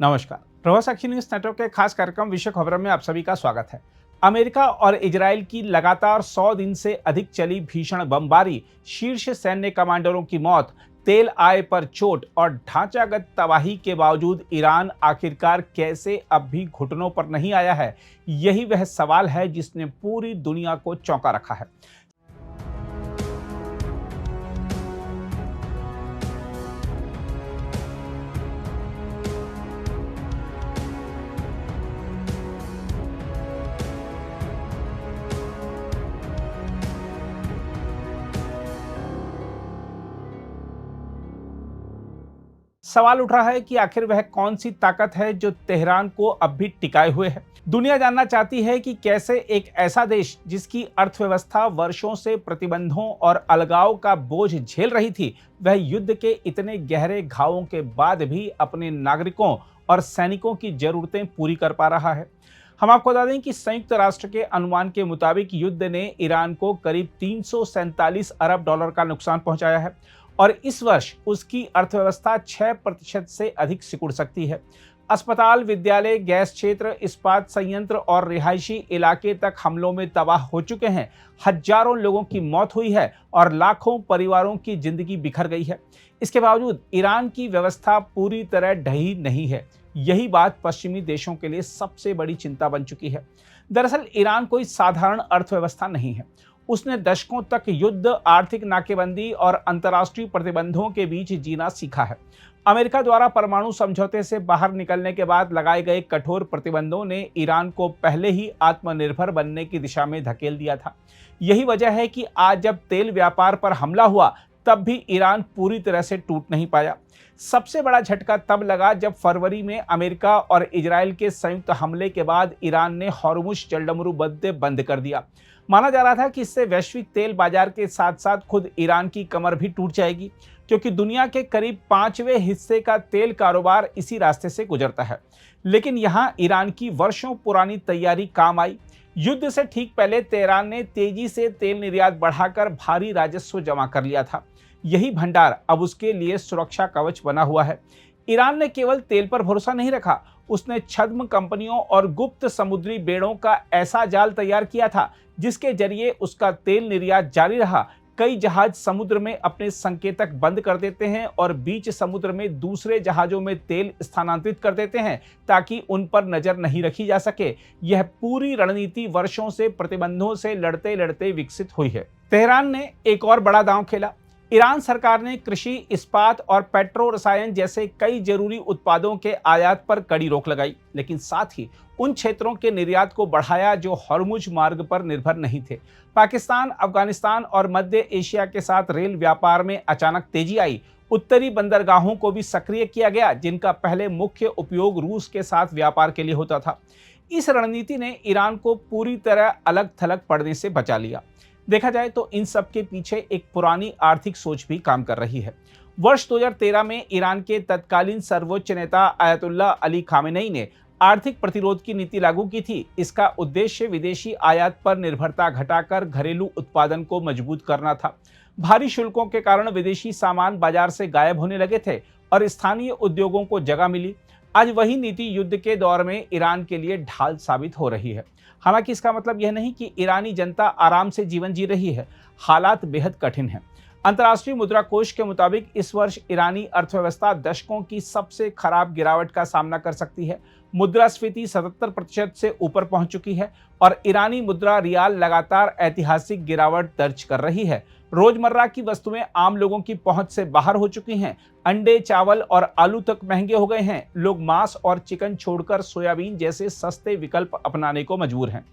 नमस्कार। प्रवास साक्षी news network के खास कार्यक्रम विश्व खबरों में आप सभी का स्वागत है। अमेरिका और इजराइल की लगातार 100 दिन से अधिक चली भीषण बमबारी, शीर्ष सैन्य कमांडरों की मौत, तेल आय पर चोट और ढांचागत तबाही के बावजूद ईरान आखिरकार कैसे अब भी घुटनों पर नहीं आया है, यही वह सवाल है जिसने पूरी दुनिया को चौंका रखा है। सवाल उठ रहा है कि आखिर वह कौन सी ताकत है जो तेहरान को अब भी टिकाए हुए है। दुनिया जानना चाहती है कि कैसे एक ऐसा देश जिसकी अर्थव्यवस्था वर्षों से प्रतिबंधों और अलगाव का बोझ झेल रही थी, वह युद्ध के इतने गहरे घावों के बाद भी अपने नागरिकों और सैनिकों की जरूरतें पूरी कर पा रहा है। हम आपको बता दें कि संयुक्त राष्ट्र के अनुमान के मुताबिक युद्ध ने ईरान को करीब 347 अरब डॉलर का नुकसान पहुंचाया है और इस वर्ष उसकी अर्थव्यवस्था 6% से अधिक सिकुड़ सकती है। अस्पताल, विद्यालय, गैस क्षेत्र, इस्पात संयंत्र और रिहायशी इलाके तक हमलों में तबाह हो चुके हैं। हजारों लोगों की मौत हुई है और लाखों परिवारों की जिंदगी बिखर गई है। इसके बावजूद ईरान की व्यवस्था पूरी तरह ढही नहीं है। यही बात पश्चिमी देशों के लिए सबसे बड़ी चिंता बन चुकी है। दरअसल ईरान कोई साधारण अर्थव्यवस्था नहीं है। उसने दशकों तक युद्ध, आर्थिक नाकेबंदी और अंतर्राष्ट्रीय प्रतिबंधों के बीच जीना सीखा है। अमेरिका द्वारा परमाणु समझौते से बाहर निकलने के बाद लगाए गए कठोर प्रतिबंधों ने ईरान को पहले ही आत्मनिर्भर बनने की दिशा में धकेल दिया था। यही वजह है कि आज जब तेल व्यापार पर हमला हुआ, तब भी ईरान पूरी तरह से टूट नहीं पाया। सबसे बड़ा झटका तब लगा जब फरवरी में अमेरिका और इजराइल के संयुक्त हमले के बाद ईरान ने हॉर्मुज जलडमरू बंद कर दिया। माना जा रहा था कि इससे वैश्विक तेल बाजार के साथ साथ खुद ईरान की कमर भी टूट जाएगी, क्योंकि दुनिया के करीब 5वें हिस्से का तेल कारोबार इसी रास्ते से गुजरता है। लेकिन यहां ईरान की वर्षों पुरानी तैयारी काम आई। युद्ध से ठीक पहले तेहरान ने तेजी से तेल निर्यात बढ़ाकर भारी राजस्व जमा कर लिया था। यही भंडार अब उसके लिए सुरक्षा कवच बना हुआ है। ईरान ने केवल तेल पर भरोसा नहीं रखा, उसने छद्म कंपनियों और गुप्त समुद्री बेड़ों का ऐसा जाल तैयार किया था जिसके जरिए उसका तेल निर्यात जारी रहा। कई जहाज समुद्र में अपने संकेतक बंद कर देते हैं और बीच समुद्र में दूसरे जहाजों में तेल स्थानांतरित कर देते हैं ताकि उन पर नजर नहीं रखी जा सके। यह पूरी रणनीति वर्षों से प्रतिबंधों से लड़ते लड़ते विकसित हुई है। तेहरान ने एक और बड़ा दांव खेला। ईरान सरकार ने कृषि, इस्पात और पेट्रो रसायन जैसे कई जरूरी उत्पादों के आयात पर कड़ी रोक लगाई, लेकिन साथ ही उन क्षेत्रों के निर्यात को बढ़ाया जो हॉर्मुज मार्ग पर निर्भर नहीं थे। पाकिस्तान, अफगानिस्तान और मध्य एशिया के साथ रेल व्यापार में अचानक तेजी आई। उत्तरी बंदरगाहों को भी सक्रिय किया गया, जिनका पहले मुख्य उपयोग रूस के साथ व्यापार के लिए होता था। इस रणनीति ने ईरान को पूरी तरह अलग थलग पड़ने से बचा लिया। देखा जाए तो इन सब के पीछे एक पुरानी आर्थिक सोच भी काम कर रही है। वर्ष 2013 में ईरान के तत्कालीन सर्वोच्च नेता आयतुल्लाह अली खामेनेई ने आर्थिक प्रतिरोध की नीति लागू की थी। इसका उद्देश्य विदेशी आयात पर निर्भरता घटाकर घरेलू उत्पादन को मजबूत करना था। भारी शुल्कों के कारण विदेशी सामान बाजार से गायब होने लगे थे और स्थानीय उद्योगों को जगह मिली। आज वही नीति युद्ध के दौर में ईरान के लिए ढाल साबित हो रही है। हालांकि इसका मतलब यह नहीं कि ईरानी जनता आराम से जीवन जी रही है। हालात बेहद कठिन हैं। अंतर्राष्ट्रीय मुद्रा कोष के मुताबिक इस वर्ष ईरानी अर्थव्यवस्था दशकों की सबसे खराब गिरावट का सामना कर सकती है। मुद्रास्फीति 77% से ऊपर पहुंच चुकी है और ईरानी मुद्रा रियाल लगातार ऐतिहासिक गिरावट दर्ज कर रही है। रोजमर्रा की वस्तुएं आम लोगों की पहुंच से बाहर हो चुकी हैं। अंडे, चावल और आलू तक महंगे हो गए हैं। लोग मांस और चिकन छोड़कर सोयाबीन जैसे सस्ते विकल्प अपनाने को मजबूर हैं।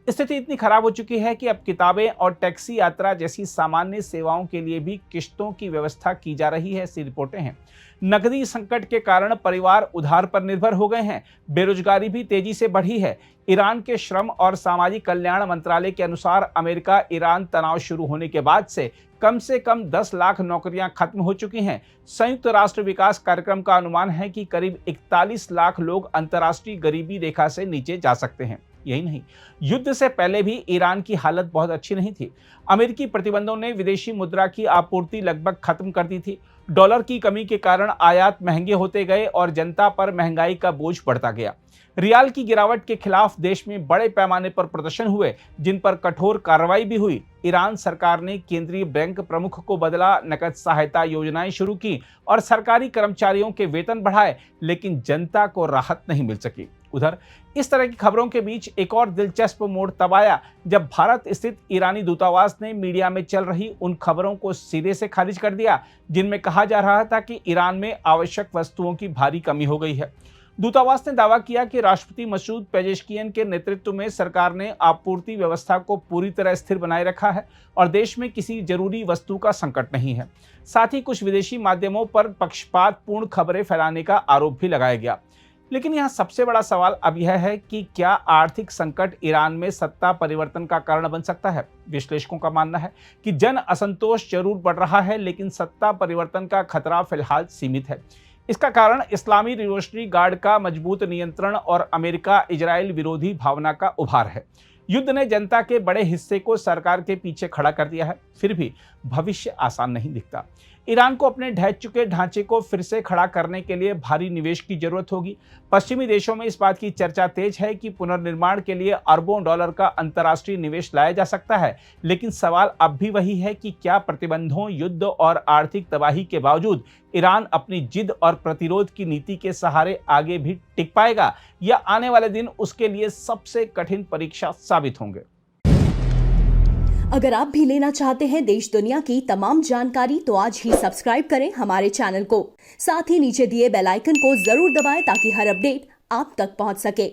स्थिति इतनी खराब हो चुकी है कि अब किताबें और टैक्सी यात्रा जैसी सामान्य सेवाओं के लिए भी किश्तों की व्यवस्था की जा रही है, ऐसी रिपोर्टें हैं। नकदी संकट के कारण परिवार उधार पर निर्भर हो गए हैं। बेरोजगारी भी तेजी से बढ़ी है। ईरान के श्रम और सामाजिक कल्याण मंत्रालय के अनुसार अमेरिका ईरान तनाव शुरू होने के बाद से कम 10 लाख नौकरियां खत्म हो चुकी हैं। संयुक्त राष्ट्र विकास कार्यक्रम का अनुमान है कि करीब 41 लाख लोग अंतर्राष्ट्रीय गरीबी रेखा से नीचे जा सकते हैं। यही नहीं, युद्ध से पहले भी ईरान की हालत बहुत अच्छी नहीं थी। अमेरिकी प्रतिबंधों ने विदेशी मुद्रा की आपूर्ति लगभग खत्म कर दी थी। डॉलर की कमी के कारण आयात महंगे होते गए और जनता पर महंगाई का बोझ बढ़ता गया। रियाल की गिरावट के खिलाफ देश में बड़े पैमाने पर प्रदर्शन हुए, जिन पर कठोर कार्रवाई भी हुई। ईरान सरकार ने केंद्रीय बैंक प्रमुख को बदला, नकद सहायता योजनाएं शुरू की और सरकारी कर्मचारियों के वेतन बढ़ाए, लेकिन जनता को राहत नहीं मिल सकी। उधर इस तरह की खबरों के बीच एक और दिलचस्प मोड़ तब आया जब भारत स्थित ईरानी दूतावास ने मीडिया में चल रही उन खबरों को सिरे से खारिज कर दिया जिनमें कहा जा रहा था कि ईरान में आवश्यक वस्तुओं की भारी कमी हो गई है। दूतावास ने दावा किया कि राष्ट्रपति मसूद पेजेश्कियन के नेतृत्व में सरकार ने आपूर्ति व्यवस्था को पूरी तरह स्थिर बनाए रखा है और देश में किसी जरूरी वस्तु का संकट नहीं है। साथ ही कुछ विदेशी माध्यमों पर पक्षपातपूर्ण खबरें फैलाने का आरोप भी लगाया गया। लेकिन यहाँ सबसे बड़ा सवाल अब यह है कि क्या आर्थिक संकट ईरान में सत्ता परिवर्तन का कारण बन सकता है। विश्लेषकों का मानना है कि जन असंतोष जरूर बढ़ रहा है, लेकिन सत्ता परिवर्तन का खतरा फिलहाल सीमित है। इसका कारण इस्लामी रिवोल्यूशनरी गार्ड का मजबूत नियंत्रण और अमेरिका इजराइल विरोधी भावना का उभार है। युद्ध ने जनता के बड़े हिस्से को सरकार के पीछे खड़ा कर दिया है, फिर भी भविष्य आसान नहीं दिखता। ईरान को अपने ढह चुके ढांचे को फिर से खड़ा करने के लिए भारी निवेश की जरूरत होगी। पश्चिमी देशों में इस बात की चर्चा तेज है कि पुनर्निर्माण के लिए अरबों डॉलर का अंतर्राष्ट्रीय निवेश लाया जा सकता है, लेकिन सवाल अब भी वही है कि क्या प्रतिबंधों, युद्ध और आर्थिक तबाही के बावजूद ईरान अपनी जिद और प्रतिरोध की नीति के सहारे आगे भी टिक पाएगा, या आने वाले दिन उसके लिए सबसे कठिन परीक्षा साबित होंगे। अगर आप भी लेना चाहते हैं देश दुनिया की तमाम जानकारी तो आज ही सब्सक्राइब करें हमारे चैनल को। साथ ही नीचे दिए बेल आइकन को जरूर दबाएं ताकि हर अपडेट आप तक पहुंच सके।